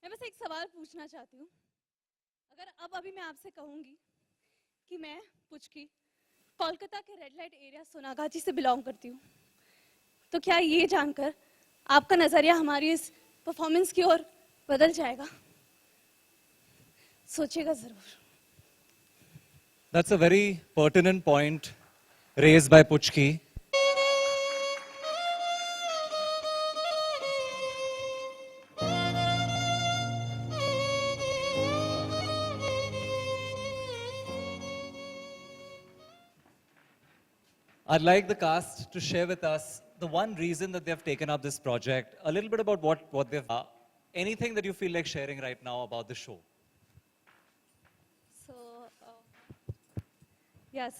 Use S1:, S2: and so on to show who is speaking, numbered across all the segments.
S1: मैं बस एक सवाल पूछना चाहती हूँ। अगर अब अभी मैं आपसे कहूँगी कि मैं पुचकी कोलकाता के रेड लाइट एरिया सोनागाची से बिलोंग करती हूँ, तो क्या ये जानकर आपका नज़रिया हमारी इस परफॉर्मेंस की ओर बदल जाएगा? सोचिएगा ज़रूर।
S2: That's a very pertinent point raised by Puchki. I'd like the cast to share with us the one reason that they've taken up this project, a little bit about what they've anything that you feel like sharing right now about the show.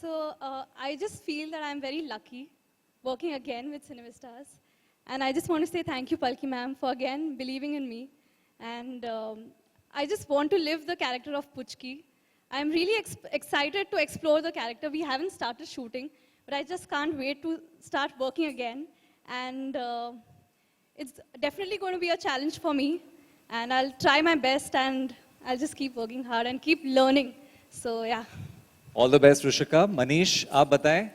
S1: So, I just feel that I'm very lucky working again with Cinevistars. And I just want to say thank you, Palki ma'am, for again believing in me. And I just want to live the character of Puchki. I'm really excited to explore the character. We haven't started shooting, but I just can't wait to start working again. And it's definitely going to be a challenge for me. And I'll try my best and I'll just keep working hard and keep learning. So, yeah.
S2: All the best, Rishika. Manish, आप बताएं?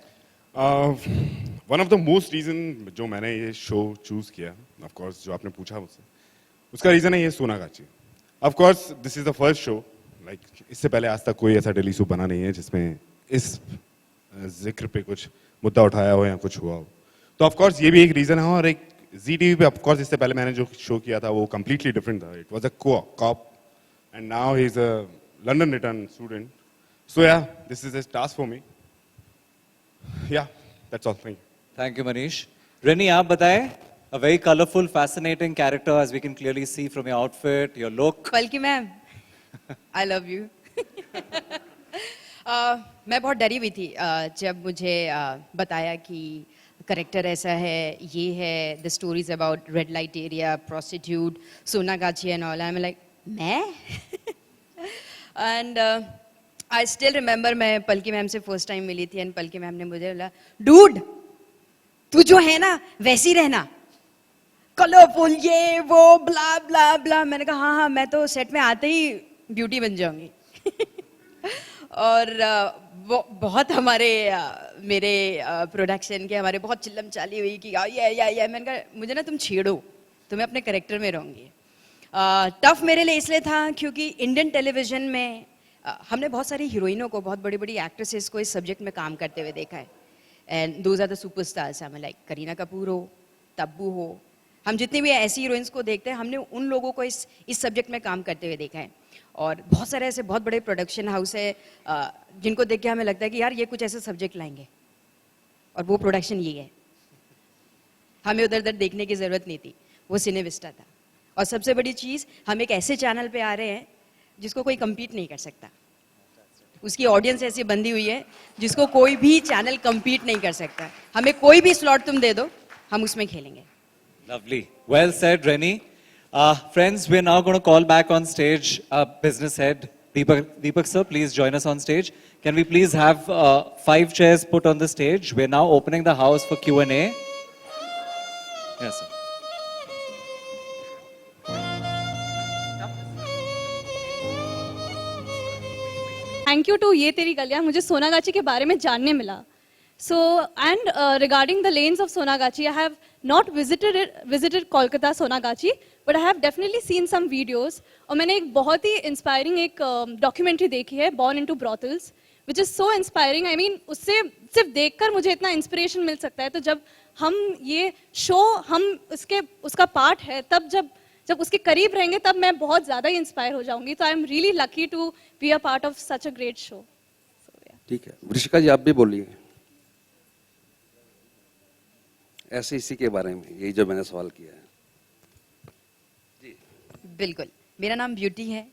S3: One of the most reason जो मैंने ये show choose किया, of course जो आपने पूछा मुझसे, उसका रीजन है ये Sonagachi. Of course this is the first show, like इससे पहले आज तक कोई ऐसा टेली शो बना नहीं है जिसमें इस जिक्र पे कुछ मुद्दा उठाया हो या कुछ हुआ हो. तो ऑफ कोर्स ये भी एक रीजन है. और एक जी टीवी पे ऑफ कोर्स इससे पहले मैंने जो शो किया था वो कंप्लीटली डिफरेंट था. It was a cop and now he is a London return student. So ya this is a task for me. Ya that's all. Thank you.
S2: Thank you, Manish. Renny, आप बताएं? A very colorful, fascinating character, as we can clearly see from your outfit, your look.
S4: Palki ma'am, I love you. मैं बहुत डरी हुई थी जब मुझे बताया कि करेक्टर ऐसा है, ये है, the stories about red light area, prostitute, Sonagachi and all. I am like मैं एंड आई स्टिल रिमेंबर मैं पलकी मैम से फर्स्ट टाइम मिली थी एंड पलकी मैम ने मुझे बोला, डूड तू जो है ना वैसी रहना, कलरफुल, ये वो ब्ला ब्ला ब्ला. मैंने कहा हाँ हाँ, मैं तो सेट में आते ही ब्यूटी बन जाऊंगी. और वो बहुत हमारे मेरे प्रोडक्शन के हमारे बहुत चिल्लम चाली हुई कि या मैंने कहा मुझे ना तुम छेड़ो तो मैं अपने करेक्टर में रहूँगी. टफ मेरे लिए इसलिए था क्योंकि इंडियन टेलीविज़न में हमने बहुत सारी हीरोइनों को, बहुत बड़ी बड़ी एक्ट्रेसेस को इस सब्जेक्ट में काम करते हुए देखा है. And those are the superstars. हमें लाइक करीना कपूर हो, तब्बू हो, हम जितनी भी ऐसी हीरोइंस को देखते हैं हमने उन लोगों को इस सब्जेक्ट में काम करते हुए देखा है. और बहुत सारे ऐसे बहुत बड़े प्रोडक्शन हाउस है जिनको देख के हमें लगता है कि यार ये कुछ ऐसे सब्जेक्ट लाएंगे और वो प्रोडक्शन ये है. हमें उधर उधर देखने की ज़रूरत नहीं थी, वो सिनेविस्टा था. और सबसे बड़ी चीज़, हम एक ऐसे चैनल पे आ रहे हैं जिसको कोई कम्पीट नहीं कर सकता. उसकी ऑडियंस ऐसी बंधी हुई है जिसको कोई भी चैनल कम्पीट नहीं कर सकता. हमें कोई भी स्लॉट तुम दे दो, हम उसमें खेलेंगे.
S2: Lovely. Well said, Renny. Friends, we're now going to call back on stage business head Deepak sir. Please join us on stage. Can we please have 5 chairs put on the stage? We're now opening the house for Q&A. Yes, sir.
S1: Thank you to ये तेरी गलियां, मुझे सोनागाची के बारे में जानने मिला. So and regarding the lens of Sonagachi, I have not visited Kolkata Sonagachi, but I have definitely seen some videos. और मैंने एक बहुत ही इंस्पायरिंग एक डॉक्यूमेंट्री देखी है, born into brothels, which is so inspiring. I mean उससे सिर्फ देखकर मुझे इतना इंस्पिरेशन मिल सकता है. तो जब हम ये शो हम उसका पार्ट है, तब जब उसके करीब रहेंगे तब मैं बहुत ज़्यादा ही इंस्पायर हो जाऊंगी. तो I am really lucky to be a part of such a great show.
S5: ठीक है, ऋषिका जी आप भी बोलिए ऐसे इसी के बारे में, यही जो मैंने सवाल किया है.
S4: जी बिल्कुल, मेरा नाम ब्यूटी है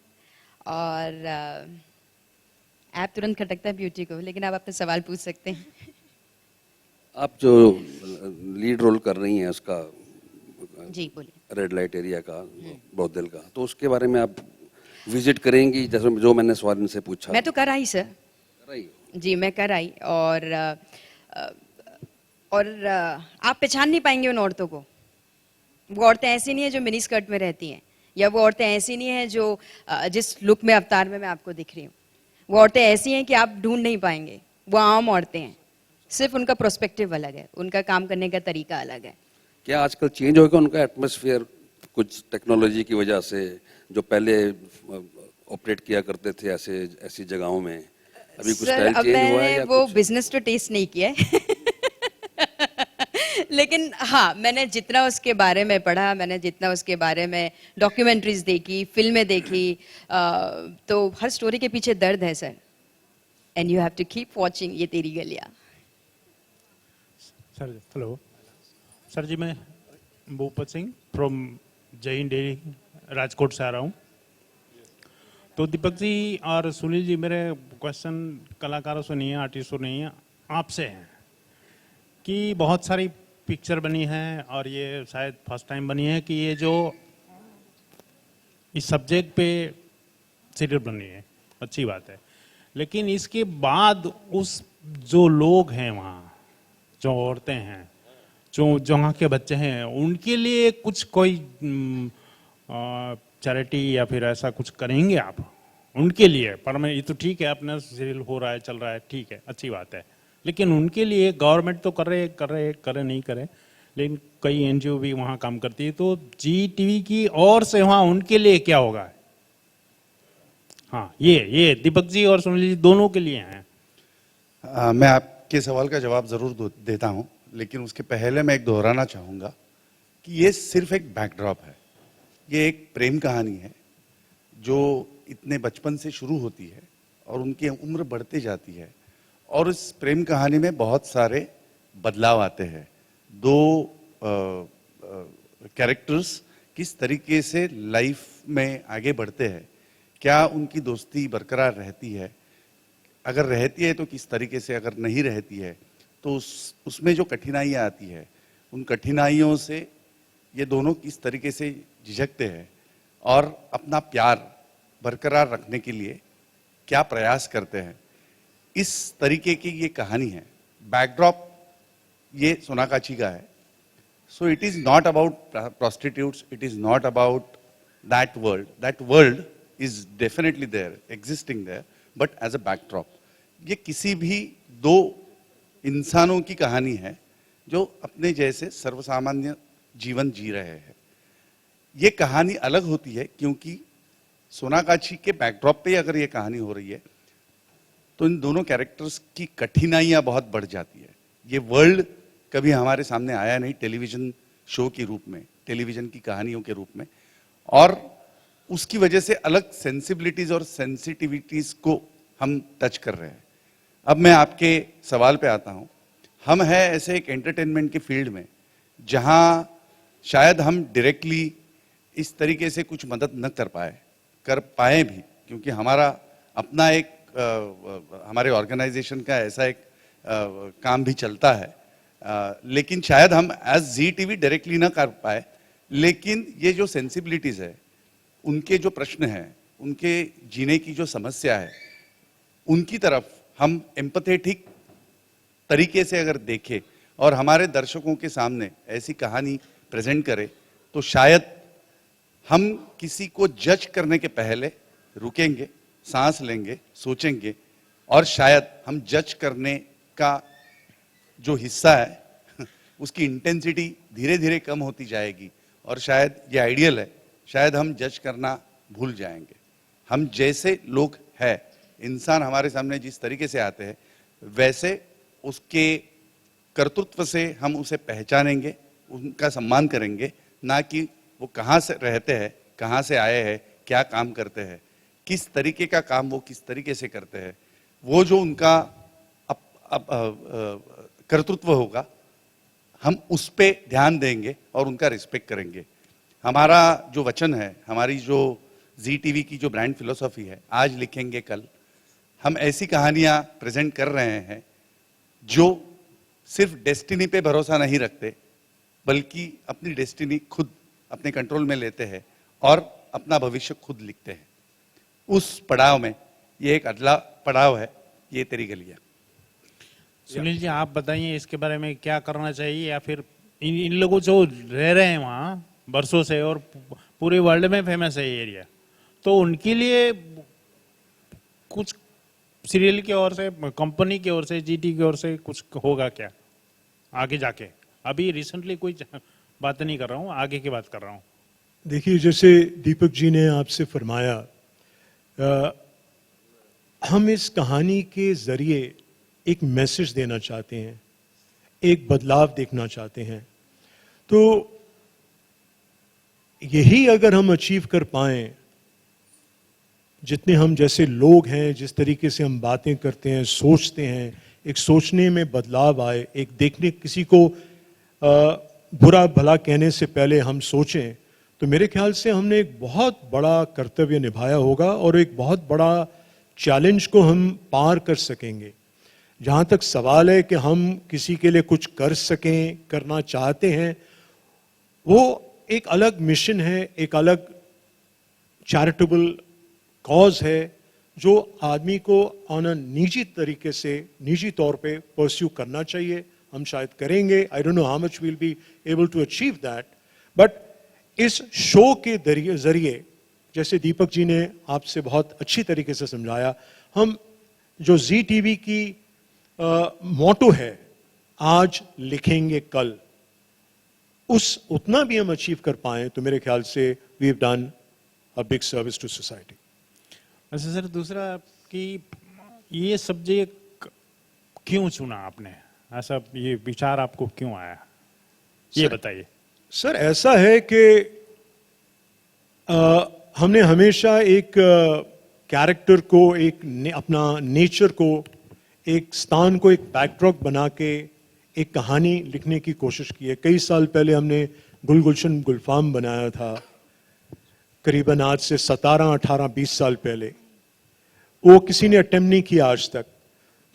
S4: और ऐप तुरंत खटकता है ब्यूटी को, लेकिन आप अपने सवाल पूछ सकते हैं.
S5: आप जो लीड रोल कर रही हैं उसका,
S4: जी बोलिए.
S5: रेड लाइट एरिया का, ब्रॉथल का, तो उसके बारे में आप विजिट करेंगी जैसे जो मैंने सवाल इनसे पूछा?
S4: मैं तो कर आई सर.
S5: कर आई?
S4: जी मैं कर आई. और आप पहचान नहीं पाएंगे उन औरतों को. वो औरतें ऐसी नहीं है जो मिनी स्कर्ट में रहती हैं. या वो औरतें ऐसी नहीं हैं जो जिस लुक में अवतार में मैं आपको दिख रही हूँ, वो औरतें ऐसी हैं कि आप ढूंढ नहीं पाएंगे, वो आम औरतें हैं, सिर्फ उनका प्रोस्पेक्टिव अलग है, उनका काम करने का तरीका अलग है।
S5: क्या आजकल चेंज होगा उनका एटमॉस्फेयर कुछ टेक्नोलॉजी की वजह से, जो पहले ऑपरेट किया करते थे ऐसे ऐसी जगहों में, अभी कुछ
S4: सर
S5: स्टाइल
S4: अब
S5: चेंज हुआ है
S4: मैंने
S5: या
S4: वो
S5: कुछ?
S4: बिजनेस टू टेस्ट नहीं किया है लेकिन हाँ, मैंने जितना उसके बारे में पढ़ा, मैंने जितना उसके बारे में डॉक्यूमेंट्रीज देखी, फिल्में देखी, तो हर स्टोरी के पीछे दर्द है sir, and you have to keep watching ये तेरी गलियां।
S6: सर हेलो सर जी, मैं भूपत सिंह फ्रॉम जय हिंद डेयरी राजकोट से आ रहा हूँ। तो दीपक जी और सुनील जी, मेरे क्वेश्चन कलाकारों से नहीं है, आर्टिस्टों नहीं है, आपसे हैं कि बहुत सारी पिक्चर बनी है और ये शायद फर्स्ट टाइम बनी है कि ये जो इस सब्जेक्ट पे सीरियल बनी है, अच्छी बात है, लेकिन इसके बाद उस जो लोग हैं वहाँ, जो औरतें हैं, जो जहाँ के बच्चे हैं, उनके लिए कुछ कोई चैरिटी या फिर ऐसा कुछ करेंगे आप उनके लिए? पर मैं ये तो ठीक है, अपना सीरियल हो रहा है, चल रहा है, ठीक है, अच्छी बात है, लेकिन उनके लिए गवर्नमेंट तो करे नहीं करे, लेकिन कई एनजीओ भी वहाँ काम करती है, तो जी टीवी की ओर से वहाँ उनके लिए क्या होगा? हाँ, ये दीपक जी और सुनील जी दोनों के लिए हैं।
S7: मैं आपके सवाल का जवाब जरूर देता हूं, लेकिन उसके पहले मैं एक दोहराना चाहूंगा कि ये सिर्फ एक बैकड्रॉप है। ये एक प्रेम कहानी है जो इतने बचपन से शुरू होती है और उनकी उम्र बढ़ते जाती है, और इस प्रेम कहानी में बहुत सारे बदलाव आते हैं। दो कैरेक्टर्स किस तरीके से लाइफ में आगे बढ़ते हैं, क्या उनकी दोस्ती बरकरार रहती है, अगर रहती है तो किस तरीके से, अगर नहीं रहती है तो उसमें जो कठिनाइयाँ आती है, उन कठिनाइयों से ये दोनों किस तरीके से झिझकते हैं और अपना प्यार बरकरार रखने के लिए क्या प्रयास करते हैं, इस तरीके की ये कहानी है। बैकड्रॉप ये सोनागाची का है। So it is not about prostitutes, it is not about that world is definitely there, existing there, but as a backdrop ये किसी भी दो इंसानों की कहानी है जो अपने जैसे सर्वसामान्य जीवन जी रहे हैं। ये कहानी अलग होती है क्योंकि सोनागाची के बैकड्रॉप पे अगर ये कहानी हो रही है तो इन दोनों कैरेक्टर्स की कठिनाइयां बहुत बढ़ जाती है। ये वर्ल्ड कभी हमारे सामने आया नहीं टेलीविजन शो के रूप में, टेलीविजन की कहानियों के रूप में, और उसकी वजह से अलग सेंसिबिलिटीज और सेंसिटिविटीज को हम टच कर रहे हैं। अब मैं आपके सवाल पे आता हूं। हम हैं ऐसे एक एंटरटेनमेंट के फील्ड में जहां शायद हम डायरेक्टली इस तरीके से कुछ मदद न कर पाए भी, क्योंकि हमारा अपना एक हमारे ऑर्गेनाइजेशन का ऐसा एक काम भी चलता है, लेकिन शायद हम एज जी टीवी डायरेक्टली ना कर पाए, लेकिन ये जो सेंसिबिलिटीज है, उनके जो प्रश्न हैं, उनके जीने की जो समस्या है, उनकी तरफ हम एम्पथेटिक तरीके से अगर देखें और हमारे दर्शकों के सामने ऐसी कहानी प्रेजेंट करें, तो शायद हम किसी को जज करने के पहले रुकेंगे, सांस लेंगे, सोचेंगे, और शायद हम जज करने का जो हिस्सा है उसकी इंटेंसिटी धीरे धीरे कम होती जाएगी, और शायद ये आइडियल है, शायद हम जज करना भूल जाएंगे। हम जैसे लोग हैं, इंसान हमारे सामने जिस तरीके से आते हैं, वैसे उसके कर्तृत्व से हम उसे पहचानेंगे, उनका सम्मान करेंगे, ना कि वो कहाँ से रहते हैं, कहाँ से आए हैं, क्या काम करते हैं, किस तरीके का काम वो किस तरीके से करते हैं। वो जो उनका कर्तृत्व होगा, हम उस पे ध्यान देंगे और उनका रिस्पेक्ट करेंगे। हमारा जो वचन है, हमारी जो जी टीवी की जो ब्रांड फिलोसॉफी है, आज लिखेंगे कल, हम ऐसी कहानियां प्रेजेंट कर रहे हैं जो सिर्फ डेस्टिनी पे भरोसा नहीं रखते, बल्कि अपनी डेस्टिनी खुद अपने कंट्रोल में लेते हैं और अपना भविष्य खुद लिखते हैं। उस पड़ाव में ये एक अगला पड़ाव है, ये तेरी गलियां।
S6: सुनील जी, आप बताइए इसके बारे में क्या करना चाहिए, या फिर इन लोगों जो रह रहे हैं वहाँ बरसों से और पूरे वर्ल्ड में फेमस है ये एरिया, तो उनके लिए कुछ सीरियल की ओर से, कंपनी की ओर से, जीटी की ओर से कुछ होगा क्या आगे जाके? अभी रिसेंटली कोई बात नहीं कर रहा हूँ, आगे की बात कर रहा हूँ।
S8: देखिए, जैसे दीपक जी ने आपसे फरमाया, हम इस कहानी के जरिए एक मैसेज देना चाहते हैं, एक बदलाव देखना चाहते हैं। तो यही अगर हम अचीव कर पाएं, जितने हम जैसे लोग हैं, जिस तरीके से हम बातें करते हैं, सोचते हैं, एक सोचने में बदलाव आए, एक देखने, किसी को बुरा भला कहने से पहले हम सोचें, तो मेरे ख्याल से हमने एक बहुत बड़ा कर्तव्य निभाया होगा और एक बहुत बड़ा चैलेंज को हम पार कर सकेंगे। जहाँ तक सवाल है कि हम किसी के लिए कुछ कर सकें, करना चाहते हैं, वो एक अलग मिशन है, एक अलग चैरिटेबल कॉज है जो आदमी को ऑन अ निजी तरीके से, निजी तौर पे परस्यू करना चाहिए। हम शायद करेंगे, I don't know how much we will be able to achieve that, but इस शो के जरिए, जैसे दीपक जी ने आपसे बहुत अच्छी तरीके से समझाया, हम जो जी टीवी की मोटो है, आज लिखेंगे कल, उस उतना भी हम अचीव कर पाए तो मेरे ख्याल से we have done a big service to society.
S6: अच्छा सर, दूसरा कि ये सब्जेक्ट क्यों चुना आपने, ऐसा ये विचार आपको क्यों आया, ये बताइए।
S8: सर, ऐसा है कि हमने हमेशा एक कैरेक्टर को, अपना नेचर को, एक स्थान को एक बैकड्रॉप बना के एक कहानी लिखने की कोशिश की है। कई साल पहले हमने गुलशन गुलफाम बनाया था, करीबन आज से 17, 18, 20 साल पहले। वो किसी ने अटेम्प्ट नहीं किया आज तक।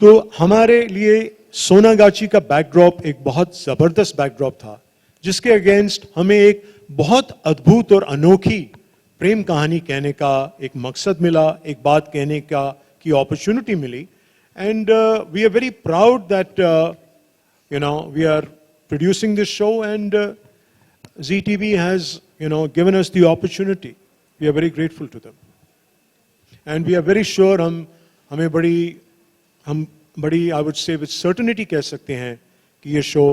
S8: तो हमारे लिए सोनागाची का बैकड्रॉप एक बहुत जबरदस्त बैकड्रॉप था, जिसके अगेंस्ट हमें एक बहुत अद्भुत और अनोखी प्रेम कहानी कहने का एक मकसद मिला, एक बात कहने का की अपॉर्चुनिटी मिली। And we are very proud that we are producing this show, and ZTV has given us the opportunity. We are very grateful to them, and we are very sure हम बड़ी I would say with certainty कह सकते हैं कि ये show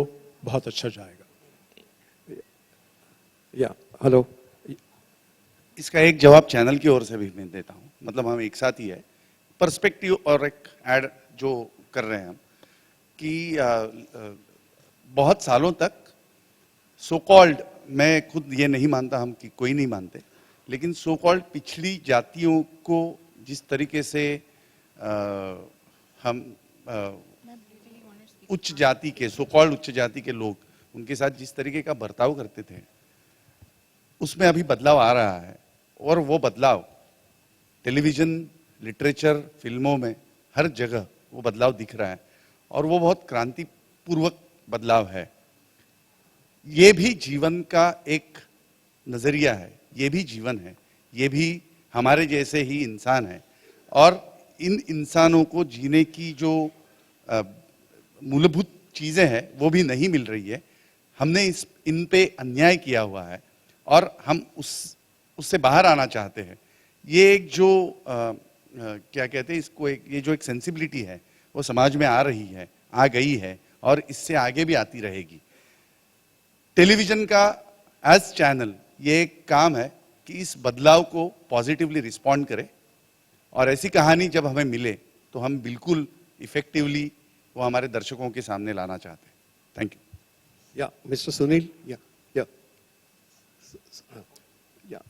S8: बहुत अच्छा जाएगा।
S9: या हेलो,
S7: इसका एक जवाब चैनल की ओर से भी मैं देता हूँ, मतलब हम एक साथ ही है, पर्सपेक्टिव और एक ऐड जो कर रहे हैं हम, कि बहुत सालों तक सो कॉल्ड, मैं खुद ये नहीं मानता, हम कि कोई नहीं मानते, लेकिन सो कॉल्ड पिछड़ी जातियों को जिस तरीके से हम उच्च जाति के, सो कॉल्ड उच्च जाति के लोग, उनके साथ जिस तरीके का बर्ताव करते थे, उसमें अभी बदलाव आ रहा है। और वो बदलाव टेलीविजन, लिटरेचर, फिल्मों में, हर जगह वो बदलाव दिख रहा है, और वो बहुत क्रांतिपूर्वक बदलाव है। ये भी जीवन का एक नजरिया है, ये भी जीवन है, ये भी हमारे जैसे ही इंसान है, और इन इंसानों को जीने की जो मूलभूत चीजें हैं वो भी नहीं मिल रही है। हमने इन पे अन्याय किया हुआ है और हम उससे बाहर आना चाहते हैं। ये एक जो क्या कहते हैं इसको, ये जो एक सेंसिबिलिटी है वो समाज में आ रही है, आ गई है, और इससे आगे भी आती रहेगी। टेलीविजन का एज चैनल ये एक काम है कि इस बदलाव को पॉजिटिवली रिस्पॉन्ड करे, और ऐसी कहानी जब हमें मिले तो हम बिल्कुल इफेक्टिवली वो हमारे दर्शकों के सामने लाना चाहते हैं। Thank you.
S9: या मिस्टर सुनील, या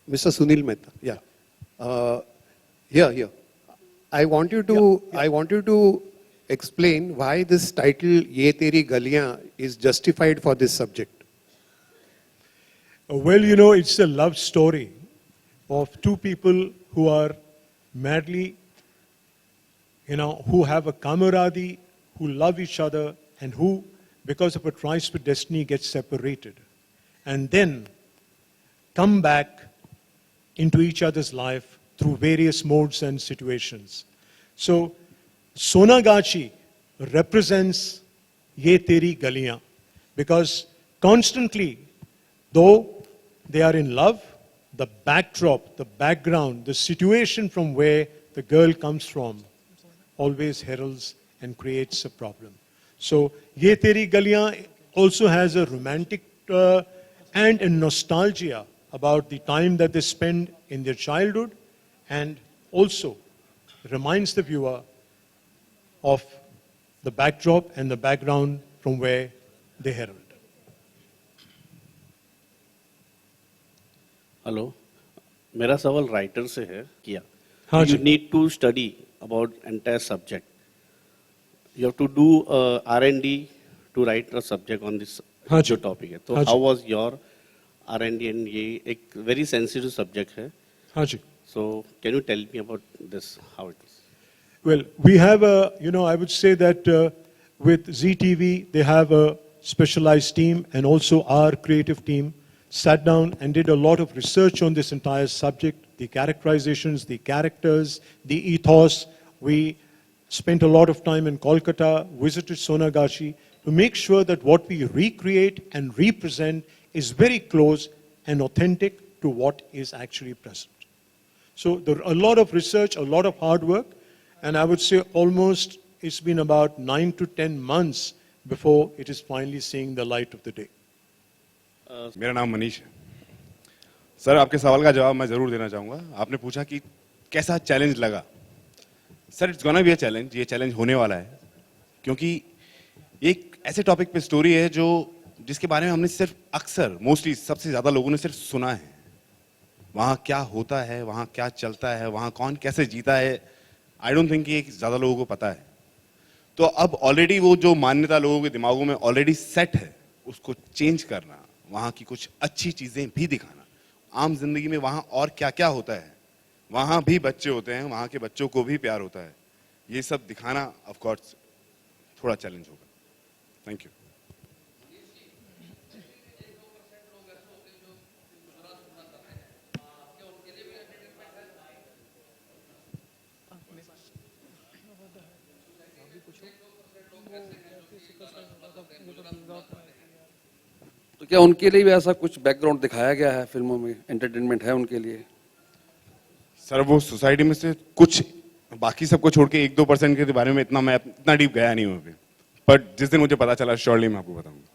S9: मिस्टर सुनील मेहता, या I want you to explain why this title "Ye Teri Galiyan" is justified for this subject.
S8: Well, it's a love story of two people who are madly, who have a camaraderie, who love each other, and who, because of a triumphant destiny, get separated, and then come back into each other's life through various modes and situations. So, Sonagachi represents Ye Teri Galiyan, because constantly, though they are in love, the backdrop, the background, the situation from where the girl comes from always heralds and creates a problem. So, Ye Teri Galiyan also has a romantic and a nostalgia about the time that they spend in their childhood, and also reminds the viewer of the backdrop and the background from where they herald.
S10: Hello, मेरा सवाल writer से है किया.
S8: हाँ
S10: You
S8: ji.
S10: need to study about entire subject. You have to do R&D to write a subject on this
S8: हाँ
S10: जो
S8: जी.
S10: topic है. तो
S8: हाँ
S10: how
S8: ji.
S10: was your R&D, and ये एक very sensitive subject है.
S8: हाँ जी.
S10: So can you tell me about this, how it is?
S8: Well, we have a, I would say that with ZTV, they have a specialized team, and also our creative team sat down and did a lot of research on this entire subject, the characterizations, the characters, the ethos. We spent a lot of time in Kolkata, visited Sonagachi to make sure that what we recreate and represent is very close and authentic to what is actually present. So there are a lot of research, a lot of hard work, and I would say almost it's been about 9 to 10 months before it is finally seeing the light of the day.
S3: मेरा नाम मनीष है. Sir, आपके सवाल का जवाब मैं जरूर देना चाहूंगा. आपने पूछा कि कैसा चैलेंज लगा. Sir, it's gonna be a challenge. ये चैलेंज होने वाला है, क्योंकि एक ऐसे टॉपिक पे स्टोरी है जो जिसके बारे में हमने सिर्फ अक्सर मोस्टली सबसे ज्यादा लोगों ने सिर्फ सुना है. वहां क्या होता है, वहां क्या चलता है, वहां कौन कैसे जीता है, आई डोंट थिंक ये ज्यादा लोगों को पता है. तो अब ऑलरेडी वो जो मान्यता लोगों के दिमागों में ऑलरेडी सेट है, उसको चेंज करना, वहां की कुछ अच्छी चीजें भी दिखाना, आम जिंदगी में वहां और क्या क्या होता है, वहां भी बच्चे होते हैं, वहां के बच्चों को भी प्यार होता है, ये सब दिखाना ऑफ कोर्स थोड़ा चैलेंज होगा. Thank you.
S5: तो क्या उनके लिए भी ऐसा कुछ बैकग्राउंड दिखाया गया है फिल्मों में, एंटरटेनमेंट है उनके लिए?
S3: सर, वो सोसाइटी में से कुछ, बाकी सबको छोड़ के 1-2% के बारे में मैं इतना डीप गया नहीं हूँ अभी, बट जिस दिन मुझे पता चला श्योरली मैं आपको बताऊंगा.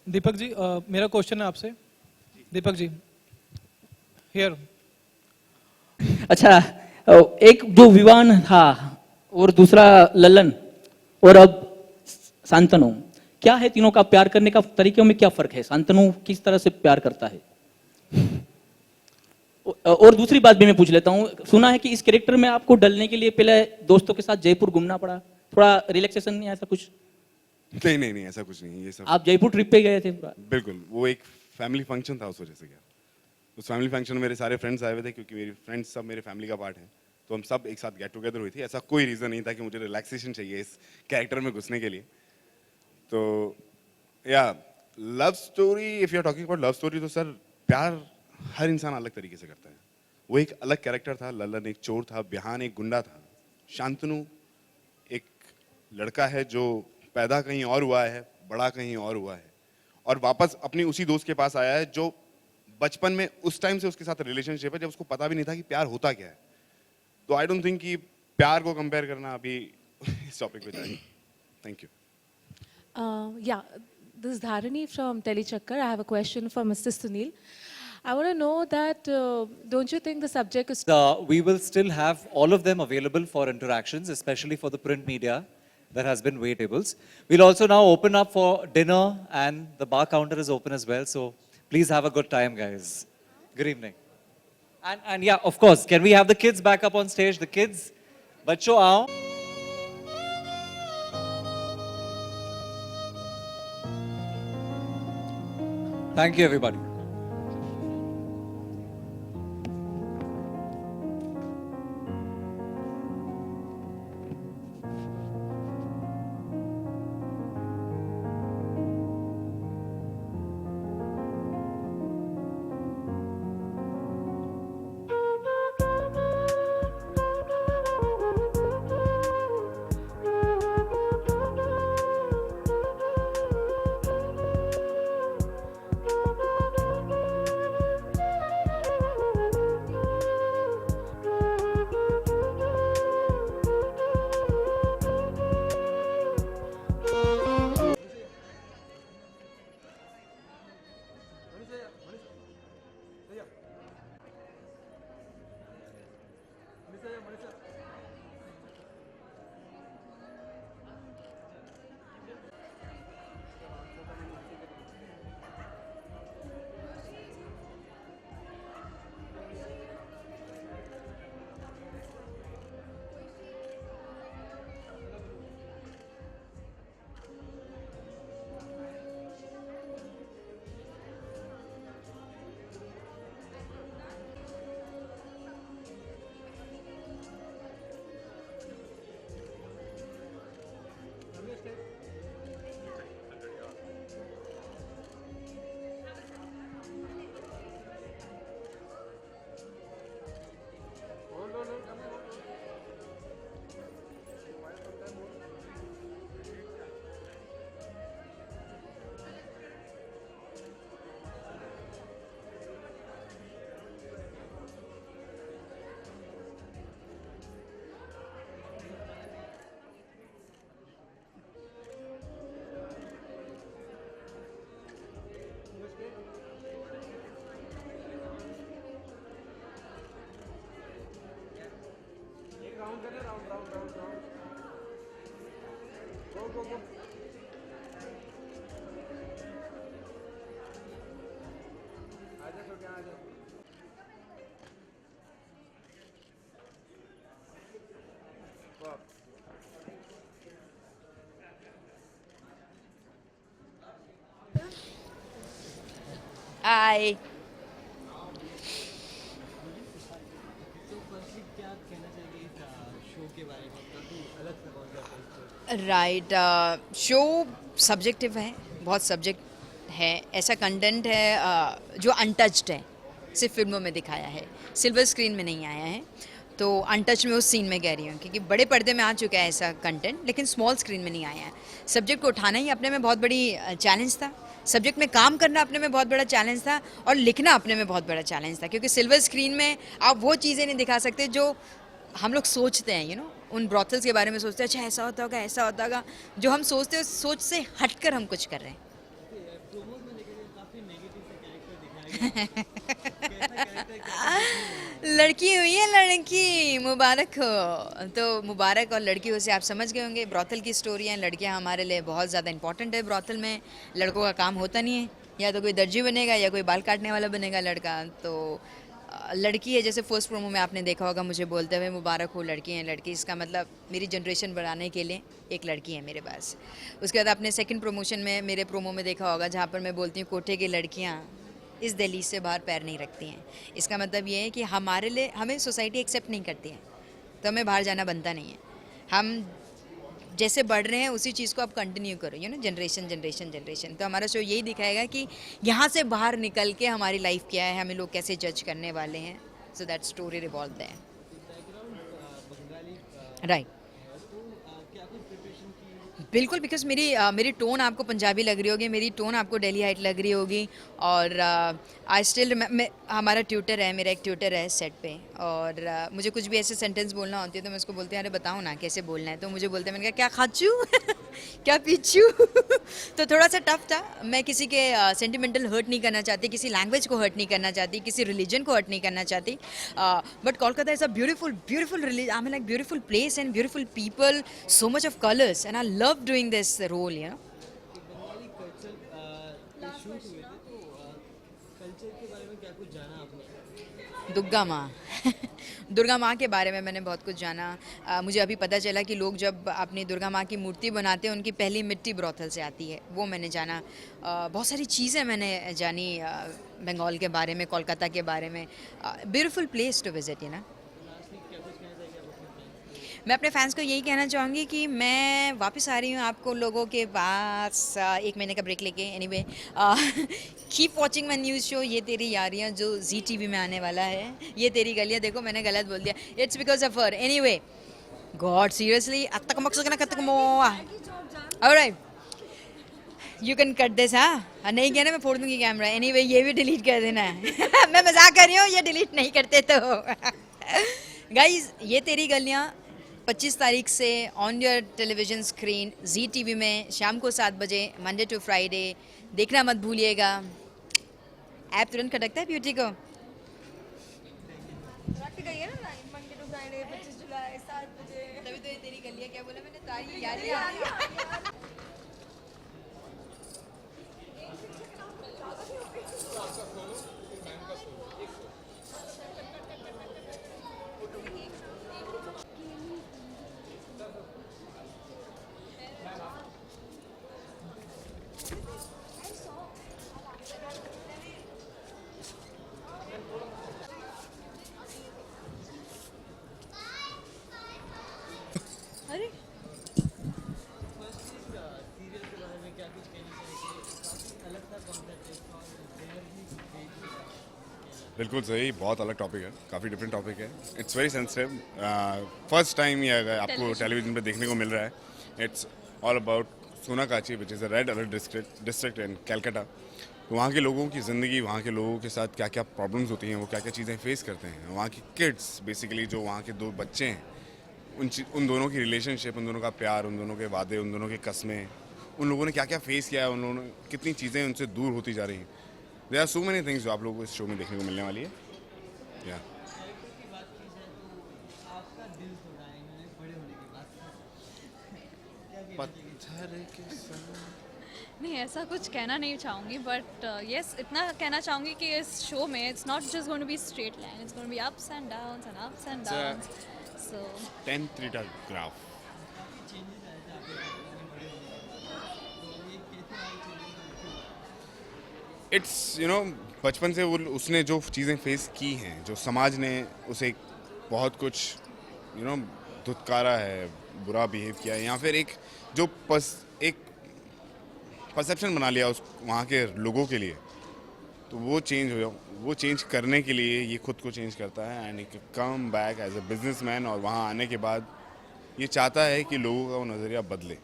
S11: दीपक जी, मेरा क्वेश्चन है आपसे. दीपक जी, हियर.
S12: अच्छा, एक जो विवान था और दूसरा ललन और अब शांतनु, क्या है तीनों का प्यार करने का तरीके में क्या फर्क है? शांतनु किस तरह से प्यार करता है? और दूसरी बात भी मैं पूछ लेता हूँ, सुना है कि इस कैरेक्टर में आपको डलने के लिए पहले दोस्तों के साथ जयपुर घूमना पड़ा, थोड़ा रिलैक्सेशन नहीं, ऐसा कुछ?
S3: नहीं, ऐसा कुछ नहीं. ये सब
S12: आप जयपुर ट्रिप पे गए थे?
S3: बिल्कुल, वो एक फैमिली फंक्शन था, उस वजह से गया. उस फैमिली फंक्शन में मेरे सारे फ्रेंड्स आए हुए थे, क्योंकि मेरे फ्रेंड्स सब मेरे फैमिली का पार्ट है, तो हम सब एक साथ गेट टुगेदर हुई थी. ऐसा कोई रीज़न नहीं था कि मुझे रिलैक्सेशन चाहिए इस कैरेक्टर में घुसने के लिए. तो या love story, if you are talking about love story, तो सर प्यार हर इंसान अलग तरीके से करता है. वो एक अलग कैरेक्टर था. ललन एक चोर था, बिहान एक गुंडा था, शांतनु एक लड़का है जो पैदा कहीं और हुआ है, बड़ा कहीं और हुआ है, और वापस अपनी उसी दोस्त के पास आया है जो बचपन में उस टाइम से उसके साथ रिलेशनशिप है जब उसको पता भी नहीं था कि प्यार होता क्या है. तो आई डोंट थिंक कि प्यार को कंपेयर करना अभी इस टॉपिक पे जाए. Thank you.
S13: Yeah, this is Dharani from Telechakkar. I have a question for Mr. Sunil. I want to know that don't you think the subject is...
S2: We will still have all of them available for interactions, especially for the print media. There has been wait tables. We'll also now open up for dinner, and the bar counter is open as well. So please have a good time, guys. Good evening. And yeah, of course, can we have the kids back up on stage? The kids, bachcho aao. Thank you, everybody.
S4: Hi right show subjective है, बहुत subject है, ऐसा content है जो untouched है, सिर्फ फिल्मों में दिखाया है, सिल्वर स्क्रीन में नहीं आया है। तो अनटच में उस सीन में कह रही हूँ, क्योंकि बड़े पर्दे में आ चुका है ऐसा कंटेंट, लेकिन स्मॉल स्क्रीन में नहीं आया है। सब्जेक्ट को उठाना ही अपने में बहुत बड़ी चैलेंज था, सब्जेक्ट में काम करना अपने में बहुत बड़ा चैलेंज था, और लिखना अपने में बहुत बड़ा चैलेंज था, क्योंकि सिल्वर स्क्रीन में आप वो चीज़ें नहीं दिखा सकते जो हम लोग सोचते हैं, उन ब्रॉथल्स के बारे में सोचते हैं, अच्छा ऐसा होता होगा, ऐसा होता होगा, जो हम सोचते हैं उस सोच से हटकर हम कुछ कर रहे हैं। लड़की हुई है, लड़की मुबारक हो। तो मुबारक, और लड़की हो से आप समझ गए होंगे ब्रॉथल की स्टोरी है। लड़कियां हमारे लिए बहुत ज़्यादा इंपॉर्टेंट है। ब्रॉथल में लड़कों का काम होता नहीं है, या तो कोई दर्जी बनेगा या कोई बाल काटने वाला बनेगा लड़का। तो लड़की है, जैसे फर्स्ट प्रोमो में आपने देखा होगा मुझे बोलते हुए, मुबारक हो लड़की है। लड़की इसका मतलब मेरी जनरेशन बढ़ाने के लिए एक लड़की है मेरे पास। उसके बाद आपने सेकंड प्रमोशन में मेरे प्रोमो में देखा होगा, जहाँ पर मैं बोलती हूँ कोठे की लड़कियाँ इस दहलीज से बाहर पैर नहीं रखती हैं। इसका मतलब ये है कि हमारे लिए, हमें सोसाइटी एक्सेप्ट नहीं करती है, तो हमें बाहर जाना बनता नहीं है। हम जैसे बढ़ रहे हैं उसी चीज़ को आप कंटिन्यू करो, जनरेशन। तो हमारा शो यही दिखाएगा कि यहाँ से बाहर निकल के हमारी लाइफ क्या है, हमें लोग कैसे जज करने वाले हैं। So that story revolve there, right. बिल्कुल, बिकॉज मेरी टोन आपको पंजाबी लग रही होगी, मेरी टोन आपको दिल्ली हाइट लग रही होगी। और आई स्टिल, हमारा ट्यूटर है, मेरा एक ट्यूटर है सेट पे, और मुझे कुछ भी ऐसे सेंटेंस बोलना होती है तो मैं उसको बोलती हूँ अरे बताओ ना कैसे बोलना है। तो मुझे बोलते हैं, मैंने कहा क्या खाचू क्या पीछू तो थोड़ा सा टफ था। मैं किसी के सेंटिमेंटल हर्ट नहीं करना चाहती, किसी लैंग्वेज को हर्ट नहीं करना चाहती, किसी रिलीजन को हर्ट नहीं करना चाहती। But Kolkata is a beautiful I mean like beautiful place and beautiful people, so much of colours, and I love doing this role, Durga माँ दुर्गा माँ के बारे में मैंने बहुत कुछ जाना। मुझे अभी पता चला कि लोग जब अपनी दुर्गा माँ की मूर्ति बनाते हैं उनकी पहली मिट्टी ब्रॉथल से आती है, वो मैंने जाना। बहुत सारी चीज़ें मैंने जानी बंगाल के बारे में, कोलकाता के बारे में। ब्यूटीफुल प्लेस टू विजिट, मैं अपने फैंस को यही कहना चाहूँगी कि मैं वापस आ रही हूँ आपको लोगों के पास 1 महीने का ब्रेक लेके। Anyway, keep watching my news show ये तेरी यारियाँ, जो जी टीवी में आने वाला है। ये तेरी गलियाँ, देखो मैंने गलत बोल दिया, it's because of her. Anyway, God seriously alright, you can cut this. हाँ, नहीं किया ना मैं फोड़ दूंगी कैमरा। एनीवे, ये भी डिलीट कर देना है मैं मजाक कर रही हूँ, ये डिलीट नहीं करते तो गाइज, ये तेरी गलियाँ 25 तारीख से on your television screen Zee TV में शाम को 7 बजे, मंडे टू फ्राइडे। देखना मत भूलिएगा। ऐप तुरंत खटकता है ब्यूटी को। तभी तो ये तेरी गलियाँ, क्या बोला मैंने, तारी यारियाँ।
S3: बिल्कुल सही, बहुत अलग टॉपिक है, काफ़ी डिफरेंट टॉपिक है। It's very sensitive. First time ये अगर आपको टेलीविजन पे देखने को मिल रहा है। It's all about Sonagachi, which is a red alert district in Calcutta. तो वहाँ के लोगों की ज़िंदगी, वहाँ के लोगों के साथ क्या क्या प्रॉब्लम्स होती हैं, वो क्या क्या चीज़ें फेस करते हैं, वहाँ की किड्स बेसिकली, जो वहाँ के 2 बच्चे हैं, उन दोनों की रिलेशनशिप, उन दोनों का प्यार, उन दोनों के वादे, उन दोनों के कस्में, उन लोगों ने क्या क्या फेस किया है, उन लोगों ने कितनी चीज़ें उनसे दूर होती जा रही हैं। There are so many things जो आप लोगों को इस शो में देखने को मिलने वाली है। या पत्थर के संग
S1: नहीं ऐसा कुछ कहना नहीं चाहूँगी बट यस इतना कहना चाहूँगी कि इस शो में it's not just going to be straight line it's going to be ups and downs so
S3: 10th reader graph it's बचपन से वो उसने जो चीज़ें फेस की हैं जो समाज ने उसे बहुत कुछ धुतकारा है बुरा बिहेव किया है या फिर एक एक परसेप्शन बना लिया उस वहाँ के लोगों के लिए तो वो चेंज करने के लिए ये खुद को चेंज करता है and come back as a businessman और वहाँ आने के बाद ये चाहता है कि लोगों का वो नज़रिया बदले।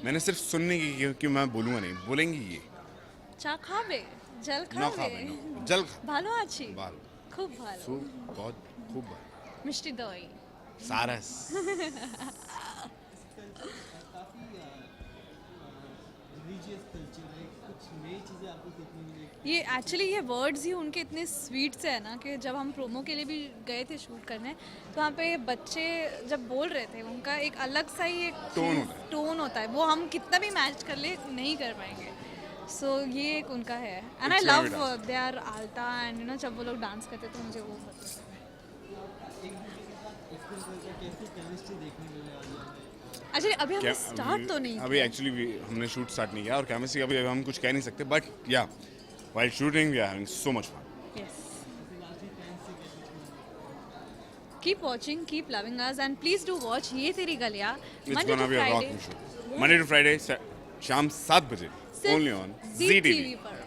S3: मैंने सिर्फ सुनने की क्योंकि मैं बोलूँगा नहीं बोलेंगी ये
S1: চা খাবে জল
S3: ना
S1: খাবে
S3: खावे ना जल
S1: ভালো আছি
S3: भालो
S1: খুব ভালো
S3: खूब बहुत खूब भालो
S1: মিষ্টি দই
S3: सारस
S1: ये एक्चुअली ये वर्ड्स ही उनके इतने स्वीट से है ना कि जब हम प्रोमो के लिए भी गए थे शूट करने तो वहाँ पे बच्चे जब बोल रहे थे उनका एक अलग सा ही एक टोन होता है वो हम कितना भी मैच कर ले नहीं कर पाएंगे सो ये एक उनका है and I love they are आल्टा एंड जब वो लोग डांस करते तो मुझे वो बहुत पसंद है। अच्छा अभी हम स्टार्ट तो नहीं
S3: अभी एक्चुअली हमने शूट स्टार्ट नहीं किया और केमिस्ट्री अभी हम कुछ कह नहीं सकते but yeah while shooting we are having so much fun.
S1: Yes. Keep watching, keep loving us, and please do watch ये तेरी गलियां
S3: It's gonna be a rocking show. Monday to Friday शाम 7 बजे
S1: सिर्फ
S3: only on
S1: Zee
S3: Zee
S1: TV
S3: TV
S1: पर।